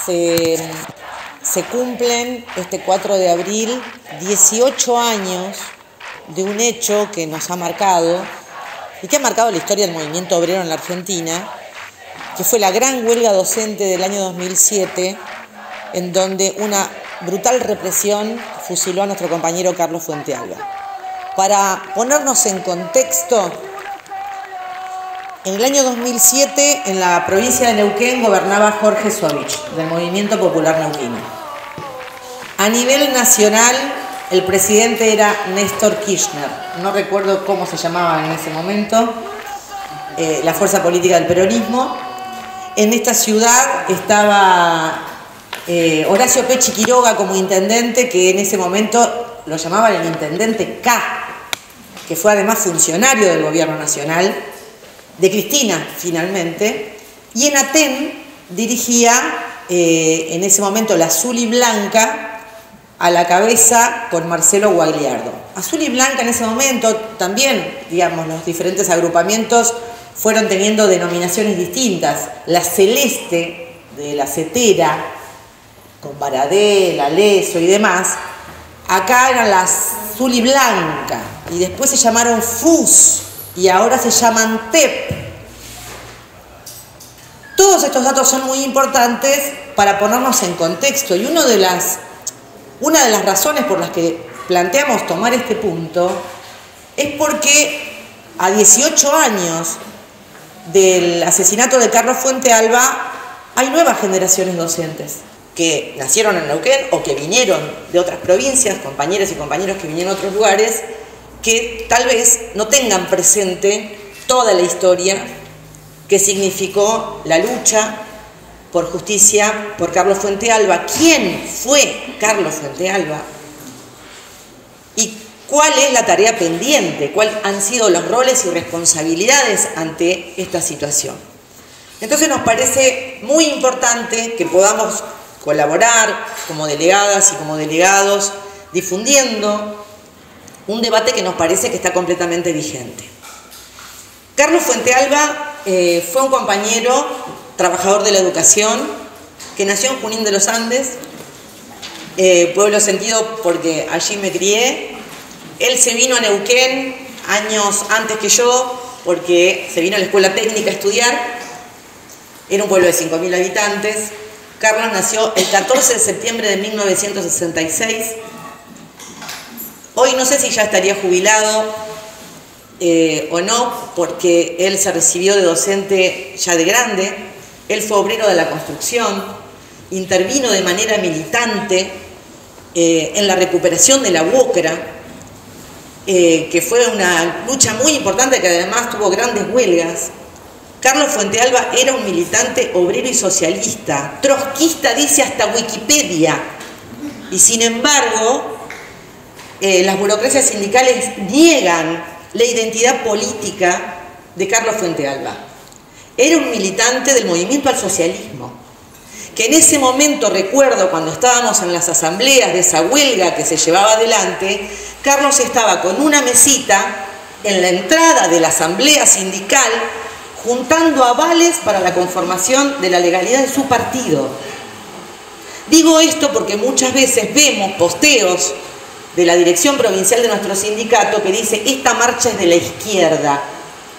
se cumplen este 4 de abril 18 años de un hecho que nos ha marcado y que ha marcado la historia del movimiento obrero en la Argentina, que fue la gran huelga docente del año 2007, en donde una brutal represión fusiló a nuestro compañero Carlos Fuentealba. Para ponernos en contexto, en el año 2007, en la provincia de Neuquén, gobernaba Jorge Suavich, del Movimiento Popular Neuquino. A nivel nacional, el presidente era Néstor Kirchner. No recuerdo cómo se llamaba en ese momento, la fuerza política del peronismo. En esta ciudad estaba Horacio Pechi Quiroga como intendente, que en ese momento lo llamaban el intendente K, que fue además funcionario del gobierno nacional, de Cristina finalmente, y en Aten dirigía en ese momento la Azul y Blanca, a la cabeza con Marcelo Guagliardo. Azul y Blanca en ese momento también, digamos, los diferentes agrupamientos fueron teniendo denominaciones distintas. La Celeste de la Cetera, con Baradel, Aleso y demás, acá eran la Azul y Blanca, y después se llamaron FUS, y ahora se llaman TEP. Todos estos datos son muy importantes para ponernos en contexto, y una de las razones por las que planteamos tomar este punto es porque a 18 años del asesinato de Carlos Fuentealba hay nuevas generaciones docentes que nacieron en Neuquén o que vinieron de otras provincias, compañeras y compañeros que vinieron de otros lugares, que tal vez no tengan presente toda la historia que significó la lucha por justicia por Carlos Fuentealba. ¿Quién fue Carlos Fuentealba? ¿Y cuál es la tarea pendiente? ¿Cuáles han sido los roles y responsabilidades ante esta situación? Entonces nos parece muy importante que podamos colaborar como delegadas y como delegados difundiendo un debate que nos parece que está completamente vigente. Carlos Fuentealba fue un compañero trabajador de la educación que nació en Junín de los Andes, pueblo sentido porque allí me crié. Él se vino a Neuquén años antes que yo porque se vino a la escuela técnica a estudiar. Era un pueblo de 5.000 habitantes. Carlos nació el 14 de septiembre de 1966. Hoy no sé si ya estaría jubilado o no, porque él se recibió de docente ya de grande. Él fue obrero de la construcción, intervino de manera militante en la recuperación de la UOCRA, que fue una lucha muy importante que además tuvo grandes huelgas. Carlos Fuentealba era un militante obrero y socialista, trotskista, dice hasta Wikipedia, y sin embargo las burocracias sindicales niegan la identidad política de Carlos Fuentealba. Era un militante del movimiento al socialismo, que en ese momento, recuerdo cuando estábamos en las asambleas de esa huelga que se llevaba adelante, Carlos estaba con una mesita en la entrada de la asamblea sindical juntando avales para la conformación de la legalidad de su partido. Digo esto porque muchas veces vemos posteos de la dirección provincial de nuestro sindicato que dice: esta marcha es de la izquierda,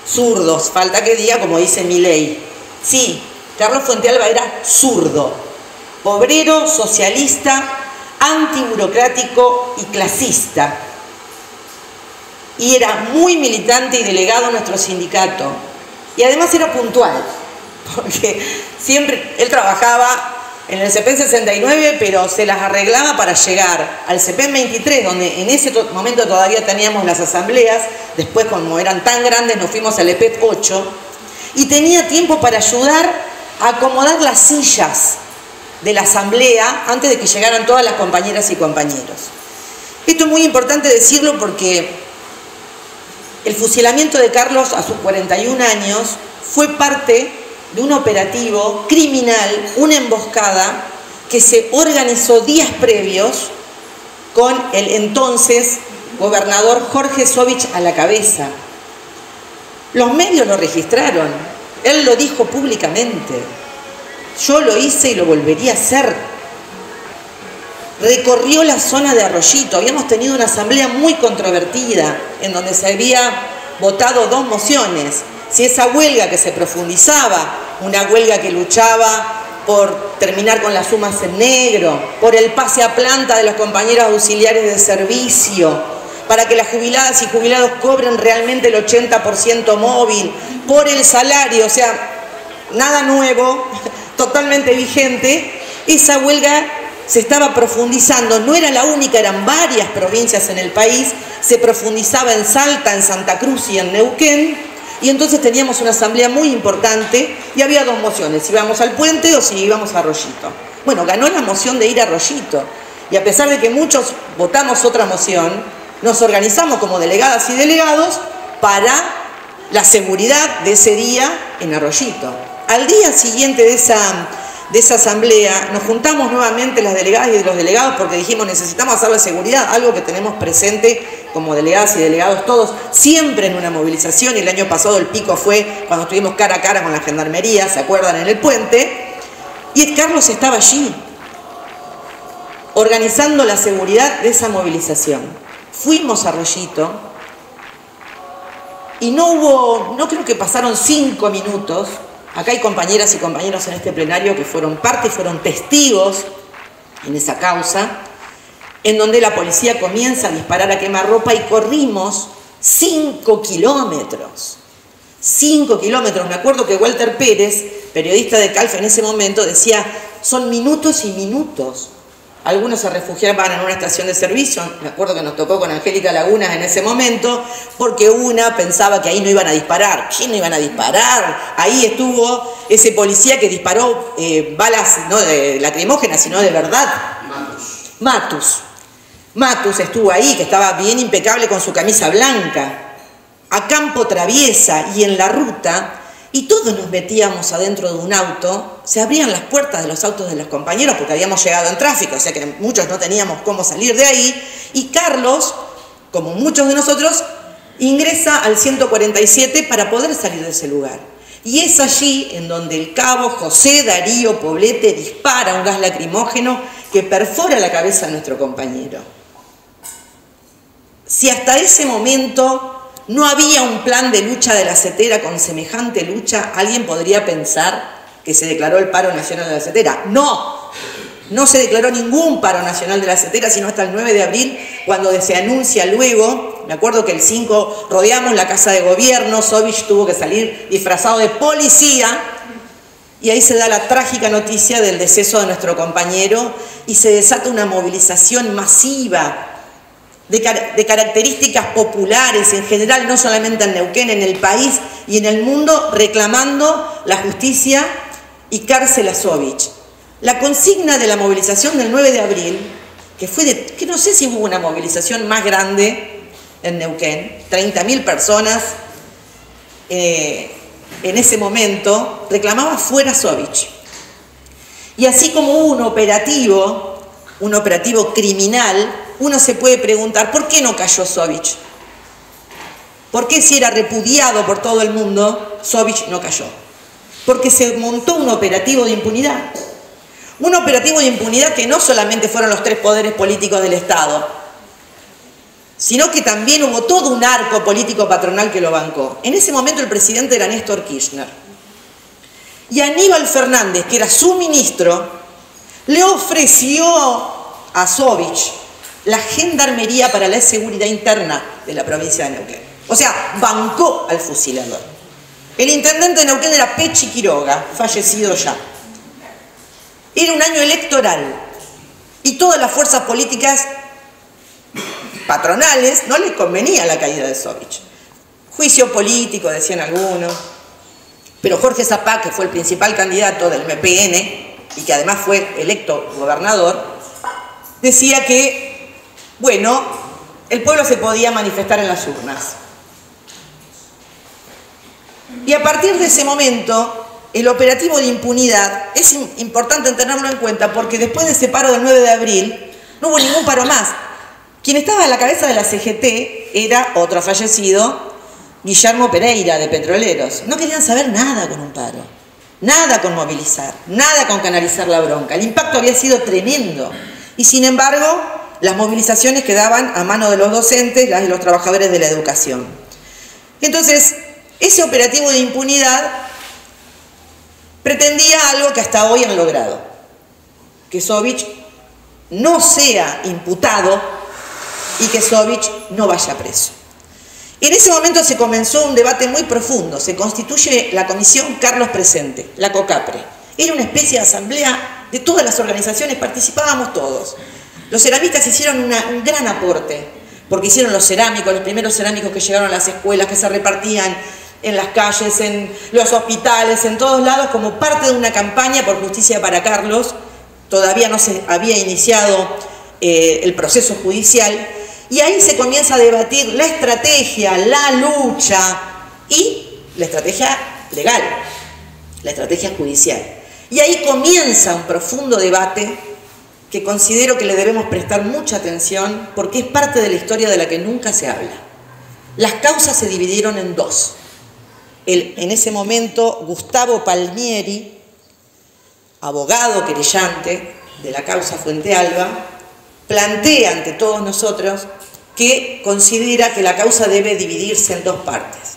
zurdos, falta que diga como dice Milei. Sí, Carlos Fuentealba era zurdo, obrero, socialista, antiburocrático y clasista. Y era muy militante y delegado en nuestro sindicato. Y además era puntual, porque siempre él trabajaba en el CEPEN 69, pero se las arreglaba para llegar al CEPEN 23, donde en ese momento todavía teníamos las asambleas. Después, como eran tan grandes, nos fuimos al EPET 8, y tenía tiempo para ayudar a acomodar las sillas de la asamblea antes de que llegaran todas las compañeras y compañeros. Esto es muy importante decirlo porque el fusilamiento de Carlos a sus 41 años fue parte de un operativo criminal, una emboscada que se organizó días previos con el entonces gobernador Jorge Suavich a la cabeza. Los medios lo registraron, él lo dijo públicamente. Yo lo hice y lo volvería a hacer. Recorrió la zona de Arroyito. Habíamos tenido una asamblea muy controvertida en donde se había votado 2 mociones. Si esa huelga que se profundizaba, una huelga que luchaba por terminar con las sumas en negro, por el pase a planta de los compañeros auxiliares de servicio, para que las jubiladas y jubilados cobren realmente el 80% móvil, por el salario, o sea, nada nuevo, totalmente vigente. Esa huelga se estaba profundizando, no era la única, eran varias provincias en el país, se profundizaba en Salta, en Santa Cruz y en Neuquén, y entonces teníamos una asamblea muy importante y había 2 mociones, si íbamos al puente o si íbamos a Arroyito. Bueno, ganó la moción de ir a Arroyito, y a pesar de que muchos votamos otra moción, nos organizamos como delegadas y delegados para la seguridad de ese día en Arroyito. Al día siguiente de esa asamblea, nos juntamos nuevamente las delegadas y los delegados porque dijimos necesitamos hacer la seguridad, algo que tenemos presente como delegadas y delegados todos, siempre en una movilización, y el año pasado el pico fue cuando estuvimos cara a cara con la gendarmería, ¿se acuerdan? En el puente, y Carlos estaba allí, organizando la seguridad de esa movilización. Fuimos a Arroyito, y no creo que pasaron 5 minutos, acá hay compañeras y compañeros en este plenario que fueron parte y fueron testigos en esa causa, en donde la policía comienza a disparar a quemarropa y corrimos 5 kilómetros. 5 kilómetros. Me acuerdo que Walter Pérez, periodista de Calfe en ese momento, decía, son minutos y minutos. Algunos se refugiaban en una estación de servicio, me acuerdo que nos tocó con Angélica Lagunas en ese momento, porque una pensaba que ahí no iban a disparar. ¿Quién no iban a disparar? Ahí estuvo ese policía que disparó balas, no de lacrimógenas, sino de verdad. Matus estuvo ahí, que estaba bien impecable con su camisa blanca. A campo traviesa y en la ruta, y todos nos metíamos adentro de un auto, se abrían las puertas de los autos de los compañeros porque habíamos llegado en tráfico, o sea que muchos no teníamos cómo salir de ahí, y Carlos, como muchos de nosotros, ingresa al 147 para poder salir de ese lugar. Y es allí en donde el cabo José Darío Poblete dispara un gas lacrimógeno que perfora la cabeza de nuestro compañero. Si hasta ese momento no había un plan de lucha de la acetera con semejante lucha, alguien podría pensar que se declaró el paro nacional de la acetera. No se declaró ningún paro nacional de la acetera, sino hasta el 9 de abril, cuando se anuncia luego. Me acuerdo que el 5 rodeamos la Casa de Gobierno, Sovich tuvo que salir disfrazado de policía, y ahí se da la trágica noticia del deceso de nuestro compañero, y se desata una movilización masiva, de características populares en general, no solamente en Neuquén, en el país y en el mundo, reclamando la justicia y cárcel a Sovich. La consigna de la movilización del 9 de abril, que no sé si hubo una movilización más grande en Neuquén, 30.000 personas en ese momento, reclamaba fuera Sovich. Y así como hubo un operativo criminal, uno se puede preguntar, ¿por qué no cayó Sovich? ¿Por qué si era repudiado por todo el mundo, Sovich no cayó? Porque se montó un operativo de impunidad. Un operativo de impunidad que no solamente fueron los 3 poderes políticos del Estado, sino que también hubo todo un arco político patronal que lo bancó. En ese momento el presidente era Néstor Kirchner. Y Aníbal Fernández, que era su ministro, le ofreció a Sovich la gendarmería para la seguridad interna de la provincia de Neuquén. O sea, bancó al fusilador. El intendente de Neuquén era Pechi Quiroga, fallecido ya. Era un año electoral y todas las fuerzas políticas patronales no les convenía la caída de Sovich. Juicio político, decían algunos, pero Jorge Zapá, que fue el principal candidato del MPN y que además fue electo gobernador, decía que bueno, el pueblo se podía manifestar en las urnas. Y a partir de ese momento, el operativo de impunidad es importante tenerlo en cuenta porque después de ese paro del 9 de abril, no hubo ningún paro más. Quien estaba a la cabeza de la CGT era otro fallecido, Guillermo Pereira, de Petroleros. No querían saber nada con un paro. nada con movilizar, nada con canalizar la bronca. El impacto había sido tremendo y sin embargo las movilizaciones quedaban a mano de los docentes, las de los trabajadores de la educación. Entonces, ese operativo de impunidad pretendía algo que hasta hoy han logrado, que Sovich no sea imputado y que Sovich no vaya preso. En ese momento se comenzó un debate muy profundo, se constituye la Comisión Carlos Presente, la COCAPRE. Era una especie de asamblea de todas las organizaciones, participábamos todos. Los ceramistas hicieron un gran aporte, porque hicieron los cerámicos, los primeros cerámicos que llegaron a las escuelas, que se repartían en las calles, en los hospitales, en todos lados, como parte de una campaña por justicia para Carlos. Todavía no se había iniciado el proceso judicial, y ahí se comienza a debatir la estrategia, la lucha y la estrategia legal, la estrategia judicial. Y ahí comienza un profundo debate que considero que le debemos prestar mucha atención porque es parte de la historia de la que nunca se habla. Las causas se dividieron en dos. En ese momento, Gustavo Palmieri, abogado querellante de la causa Fuente Alba, plantea ante todos nosotros que considera que la causa debe dividirse en dos partes: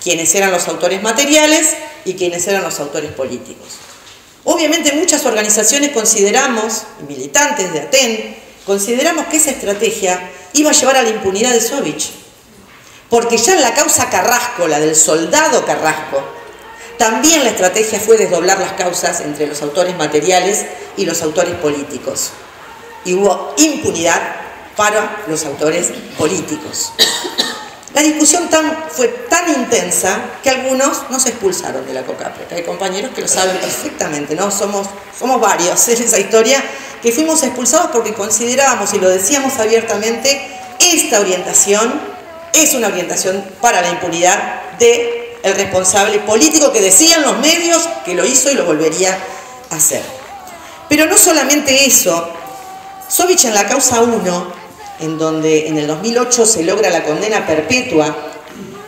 quienes eran los autores materiales y quienes eran los autores políticos. Obviamente muchas organizaciones consideramos, militantes de ATEN, consideramos que esa estrategia iba a llevar a la impunidad de Sovich, porque ya en la causa Carrasco, la del soldado Carrasco, también la estrategia fue desdoblar las causas entre los autores materiales y los autores políticos. Y hubo impunidad para los autores políticos. La discusión fue tan intensa que algunos nos expulsaron de la COCAPRE. Hay compañeros que lo saben perfectamente, ¿no? Somos varios en esa historia que fuimos expulsados porque considerábamos, y lo decíamos abiertamente, esta orientación es una orientación para la impunidad del responsable político que decían los medios que lo hizo y lo volvería a hacer. Pero no solamente eso. Sovich en la causa 1, en donde en el 2008 se logra la condena perpetua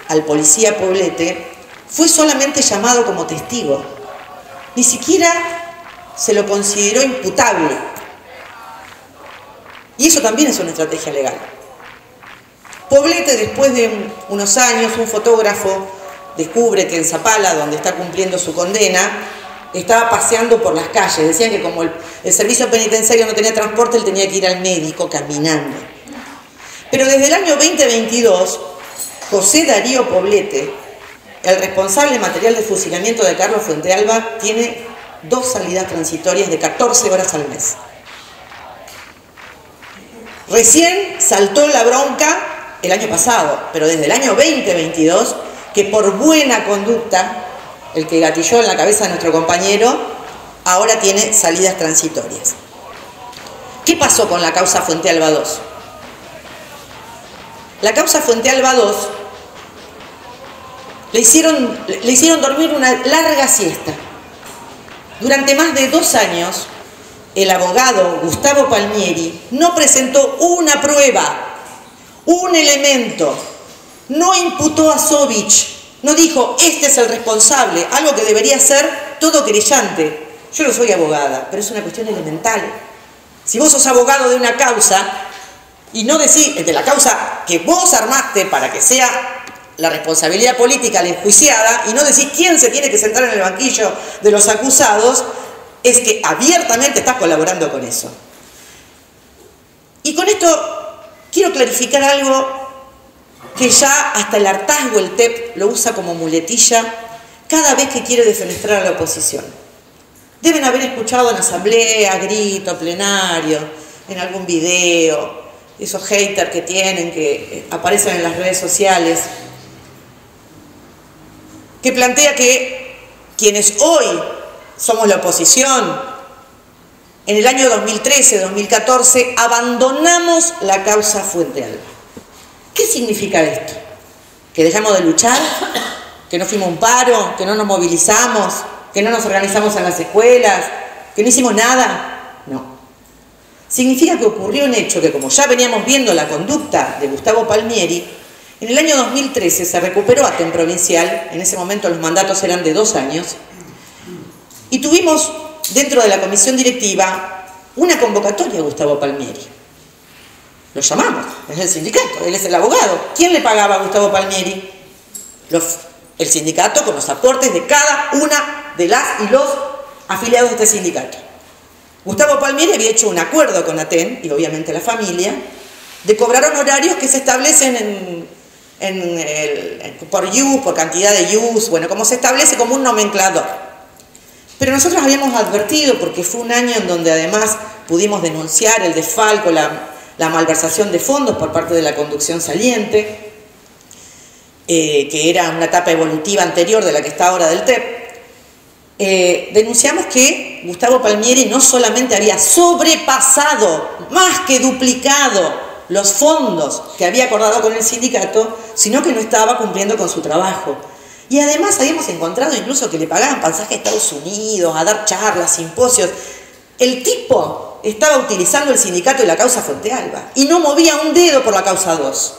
al policía Poblete, fue solamente llamado como testigo. Ni siquiera se lo consideró imputable. Y eso también es una estrategia legal. Poblete, después de unos años, un fotógrafo descubre que en Zapala, donde está cumpliendo su condena, estaba paseando por las calles. Decían que como el servicio penitenciario no tenía transporte, él tenía que ir al médico caminando. Pero desde el año 2022, José Darío Poblete, el responsable material de fusilamiento de Carlos Fuente Alba, tiene 2 salidas transitorias de 14 horas al mes. Recién saltó la bronca el año pasado, pero desde el año 2022, que por buena conducta, el que gatilló en la cabeza de nuestro compañero, ahora tiene salidas transitorias. ¿Qué pasó con la causa Fuente Alba 2? La causa Fuente Alba 2 le hicieron dormir una larga siesta. Durante más de 2 años, el abogado Gustavo Palmieri no presentó una prueba, un elemento, no imputó a Sovich. No dijo, este es el responsable, algo que debería ser todo querellante. Yo no soy abogada, pero es una cuestión elemental. Si vos sos abogado de una causa y no decís, de la causa que vos armaste para que sea la responsabilidad política la enjuiciada, y no decís quién se tiene que sentar en el banquillo de los acusados, es que abiertamente estás colaborando con eso. Y con esto quiero clarificar algo que ya hasta el hartazgo, el TEP, lo usa como muletilla cada vez que quiere defenestrar a la oposición. Deben haber escuchado en asamblea, grito, plenario, en algún video, esos haters que tienen, que aparecen en las redes sociales, que plantea que quienes hoy somos la oposición, en el año 2013-2014, abandonamos la causa Fuente Alba. ¿Qué significa esto? ¿Que dejamos de luchar? ¿Que no fuimos a un paro? ¿Que no nos movilizamos? ¿Que no nos organizamos en las escuelas? ¿Que no hicimos nada? No. Significa que ocurrió un hecho que, como ya veníamos viendo la conducta de Gustavo Palmieri, en el año 2013 se recuperó ATEN provincial, en ese momento los mandatos eran de 2 años, Y tuvimos dentro de la comisión directiva una convocatoria a Gustavo Palmieri. Lo llamamos, es el sindicato, él es el abogado. ¿Quién le pagaba a Gustavo Palmieri? El sindicato, con los aportes de cada una de las y los afiliados de este sindicato. Gustavo Palmieri había hecho un acuerdo con Aten, y obviamente la familia, de cobrar honorarios que se establecen por use, por cantidad de use, bueno, como se establece como un nomenclador. Pero nosotros habíamos advertido, porque fue un año en donde además pudimos denunciar el desfalco, la malversación de fondos por parte de la conducción saliente, que era una etapa evolutiva anterior de la que está ahora del TEP. Denunciamos que Gustavo Palmieri no solamente había sobrepasado, más que duplicado los fondos que había acordado con el sindicato, sino que no estaba cumpliendo con su trabajo. Y además habíamos encontrado incluso que le pagaban pasaje a Estados Unidos, a dar charlas, simposios. El tipo estaba utilizando el sindicato y la causa Fuente Alba y no movía un dedo por la causa 2.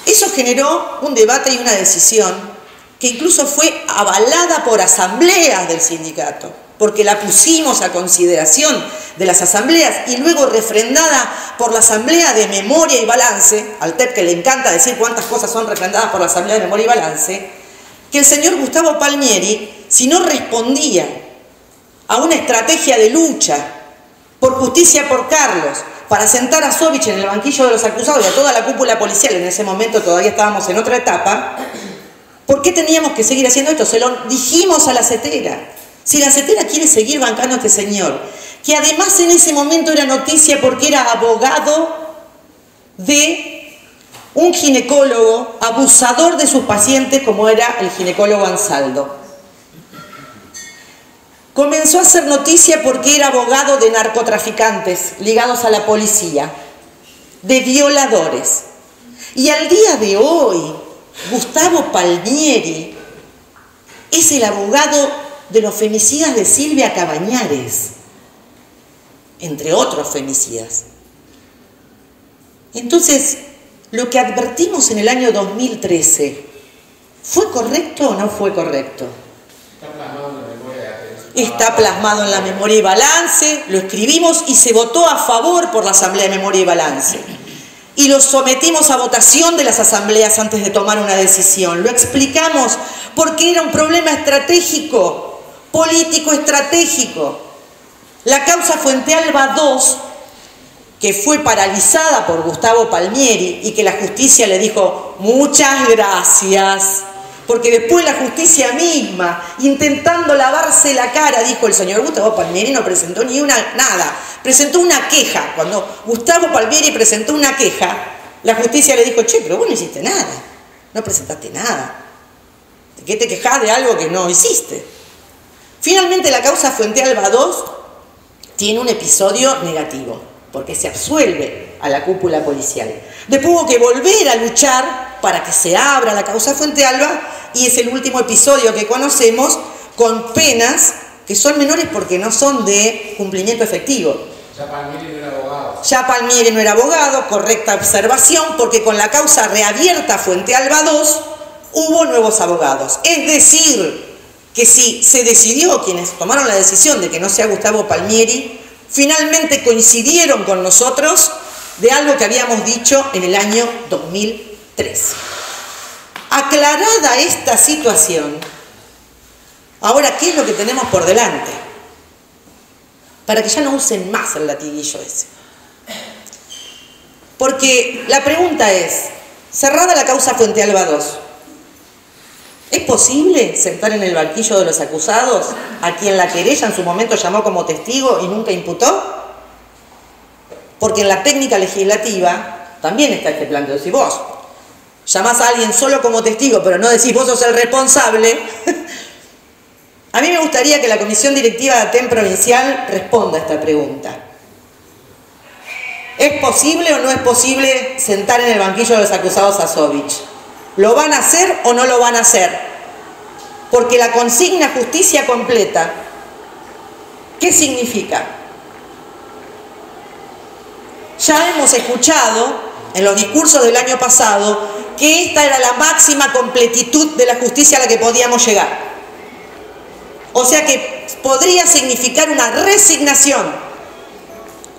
Eso generó un debate y una decisión que incluso fue avalada por asambleas del sindicato, porque la pusimos a consideración de las asambleas y luego refrendada por la Asamblea de Memoria y Balance, al TEP que le encanta decir cuántas cosas son refrendadas por la Asamblea de Memoria y Balance, que el señor Gustavo Palmieri, si no respondía a una estrategia de lucha por justicia por Carlos, para sentar a Sovich en el banquillo de los acusados y a toda la cúpula policial, en ese momento todavía estábamos en otra etapa, ¿por qué teníamos que seguir haciendo esto? Se lo dijimos a la CETERA. Si la CETERA quiere seguir bancando a este señor, que además en ese momento era noticia porque era abogado de un ginecólogo abusador de sus pacientes como era el ginecólogo Ansaldo. Comenzó a ser noticia porque era abogado de narcotraficantes ligados a la policía, de violadores. Y al día de hoy, Gustavo Palmieri es el abogado de los femicidas de Silvia Cabañares, entre otros femicidas. Entonces, lo que advertimos en el año 2013, ¿fue correcto o no fue correcto? Está plasmado en la memoria y balance, lo escribimos y se votó a favor por la Asamblea de Memoria y Balance. Y lo sometimos a votación de las asambleas antes de tomar una decisión. Lo explicamos porque era un problema estratégico, político estratégico. La causa Fuente Alba II, que fue paralizada por Gustavo Palmieri y que la justicia le dijo muchas gracias, porque después la justicia misma, intentando lavarse la cara, dijo el señor Gustavo Palmieri no presentó nada, presentó una queja. Cuando Gustavo Palmieri presentó una queja, la justicia le dijo, che, pero vos no hiciste nada, no presentaste nada. ¿De qué te quejás de algo que no hiciste? Finalmente la causa Fuente Alba II tiene un episodio negativo, porque se absuelve a la cúpula policial. Después hubo que volver a luchar para que se abra la causa Fuente Alba, y es el último episodio que conocemos con penas que son menores porque no son de cumplimiento efectivo. Ya Palmieri no era abogado. Ya Palmieri no era abogado, correcta observación, porque con la causa reabierta Fuente Alba II hubo nuevos abogados. Es decir, que si se decidió, quienes tomaron la decisión de que no sea Gustavo Palmieri, finalmente coincidieron con nosotros de algo que habíamos dicho en el año 2013. Aclarada esta situación, ahora, ¿qué es lo que tenemos por delante? Para que ya no usen más el latiguillo ese. Porque la pregunta es, cerrada la causa Fuente Alba II, ¿es posible sentar en el banquillo de los acusados a quien la querella en su momento llamó como testigo y nunca imputó? Porque en la técnica legislativa también está este planteo. Si vos llamás a alguien solo como testigo, pero no decís vos sos el responsable, a mí me gustaría que la Comisión Directiva de Aten Provincial responda a esta pregunta. ¿Es posible o no es posible sentar en el banquillo de los acusados a Sovich? ¿Lo van a hacer o no lo van a hacer? Porque la consigna justicia completa, ¿qué significa? Ya hemos escuchado en los discursos del año pasado que esta era la máxima completitud de la justicia a la que podíamos llegar. O sea que podría significar una resignación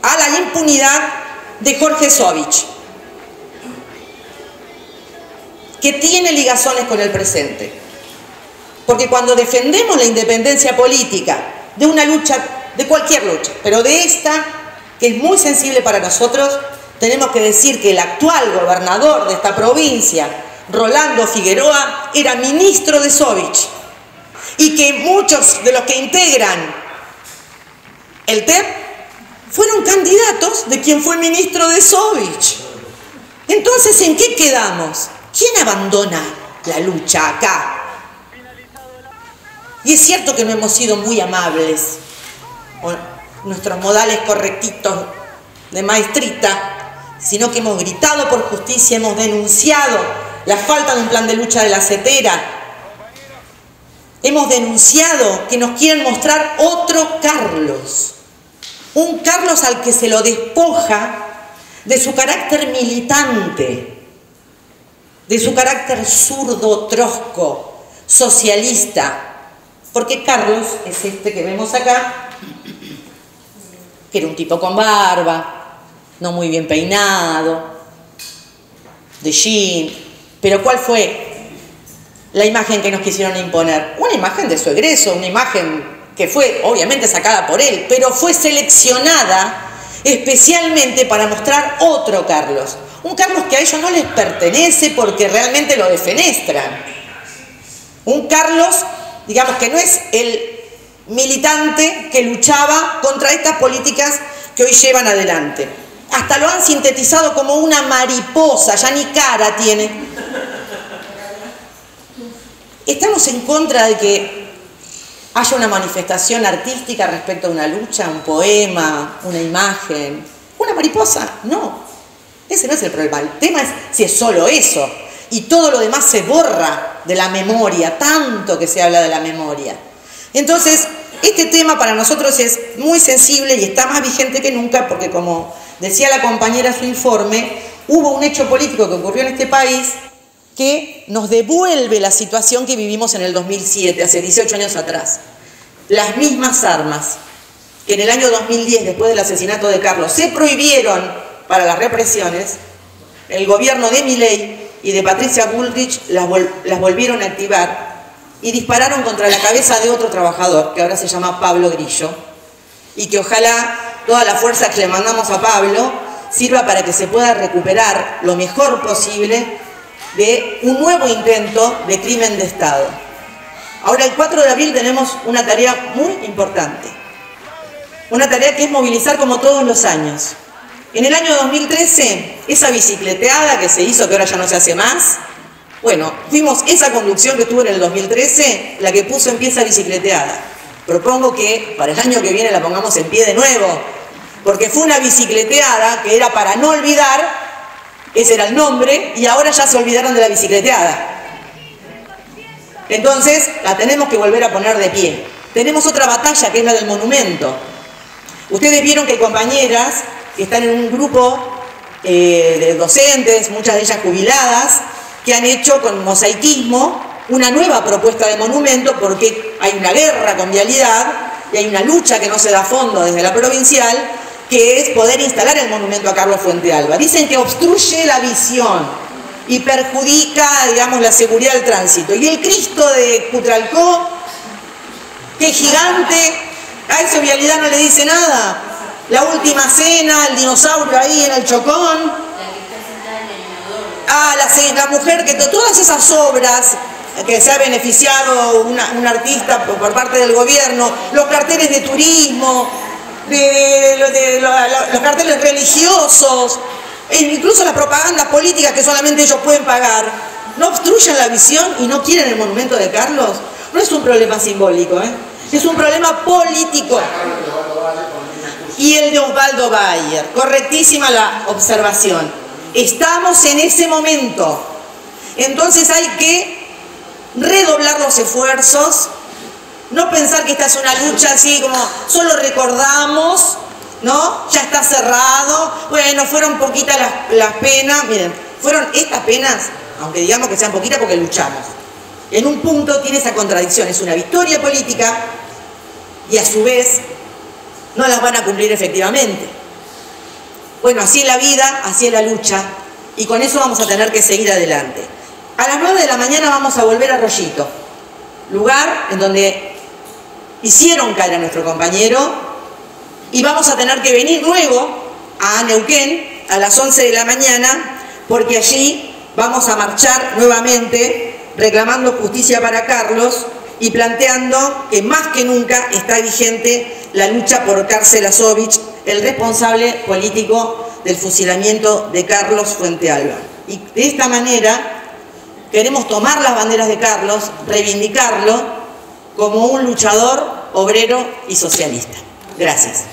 a la impunidad de Jorge Sovich, que tiene ligazones con el presente. Porque cuando defendemos la independencia política de una lucha, de cualquier lucha, pero de esta, que es muy sensible para nosotros, tenemos que decir que el actual gobernador de esta provincia, Rolando Figueroa, era ministro de Sovich, y que muchos de los que integran el TEP fueron candidatos de quien fue ministro de Sovich. Entonces, ¿en qué quedamos? ¿Quién abandona la lucha acá? Y es cierto que no hemos sido muy amables, o nuestros modales correctitos de maestrita, sino que hemos gritado por justicia, hemos denunciado la falta de un plan de lucha de la CETERA, hemos denunciado que nos quieren mostrar otro Carlos, un Carlos al que se lo despoja de su carácter militante, de su carácter zurdo, trosco, socialista, porque Carlos es este que vemos acá, que era un tipo con barba, no muy bien peinado, de jean, pero ¿cuál fue la imagen que nos quisieron imponer? Una imagen de su egreso, una imagen que fue obviamente sacada por él, pero fue seleccionada especialmente para mostrar otro Carlos, un Carlos que a ellos no les pertenece porque realmente lo defenestran, un Carlos, digamos, que no es el militante que luchaba contra estas políticas que hoy llevan adelante. Hasta lo han sintetizado como una mariposa, ya ni cara tiene. Estamos en contra de que haya una manifestación artística respecto a una lucha, un poema, una imagen. ¿Una mariposa? No. Ese no es el problema. El tema es si es solo eso. Y todo lo demás se borra de la memoria, tanto que se habla de la memoria. Entonces, este tema para nosotros es muy sensible y está más vigente que nunca porque, como decía la compañera en su informe, hubo un hecho político que ocurrió en este país que nos devuelve la situación que vivimos en el 2007, hace 18 años atrás. Las mismas armas que en el año 2010, después del asesinato de Carlos, se prohibieron para las represiones, el gobierno de Milei y de Patricia Bullrich las volvieron a activar y dispararon contra la cabeza de otro trabajador, que ahora se llama Pablo Grillo, y que ojalá toda la fuerza que le mandamos a Pablo sirva para que se pueda recuperar lo mejor posible de un nuevo intento de crimen de Estado. Ahora, el 4 de abril tenemos una tarea muy importante, una tarea que es movilizar como todos los años. En el año 2013, esa bicicleteada que se hizo, que ahora ya no se hace más, bueno, fuimos esa conducción que estuvo en el 2013, la que puso en pie esa bicicleteada. Propongo que para el año que viene la pongamos en pie de nuevo, porque fue una bicicleteada que era para no olvidar, ese era el nombre, y ahora ya se olvidaron de la bicicleteada. Entonces, la tenemos que volver a poner de pie. Tenemos otra batalla, que es la del monumento. Ustedes vieron que hay compañeras que están en un grupo de docentes, muchas de ellas jubiladas, que han hecho con mosaicismo una nueva propuesta de monumento porque hay una guerra con vialidad y hay una lucha que no se da fondo desde la provincial, que es poder instalar el monumento a Carlos Fuentealba. Dicen que obstruye la visión y perjudica, digamos, la seguridad del tránsito. Y el Cristo de Cutralcó, que es gigante, a esa vialidad no le dice nada. La Última Cena, el dinosaurio ahí en el Chocón. La mujer, que todas esas obras que se ha beneficiado un artista por parte del gobierno, los carteles de turismo, los carteles religiosos, e incluso las propagandas políticas que solamente ellos pueden pagar, no obstruyen la visión y no quieren el monumento de Carlos. No es un problema simbólico, es un problema político. Y el de Osvaldo Bayer, correctísima la observación. Estamos en ese momento. Entonces hay que redoblar los esfuerzos, no pensar que esta es una lucha así como solo recordamos, ¿no? Ya está cerrado, bueno, fueron poquitas las penas, miren, fueron estas penas, aunque digamos que sean poquitas porque luchamos. En un punto tiene esa contradicción, es una victoria política y a su vez no las van a cumplir efectivamente. Bueno, así es la vida, así es la lucha, y con eso vamos a tener que seguir adelante. A las 9 de la mañana vamos a volver a Rollito, lugar en donde hicieron caer a nuestro compañero, y vamos a tener que venir luego a Neuquén a las 11 de la mañana, porque allí vamos a marchar nuevamente reclamando justicia para Carlos y planteando que más que nunca está vigente la lucha por Karcelasovich, el responsable político del fusilamiento de Carlos Fuentealba. Y de esta manera queremos tomar las banderas de Carlos, reivindicarlo como un luchador obrero y socialista. Gracias.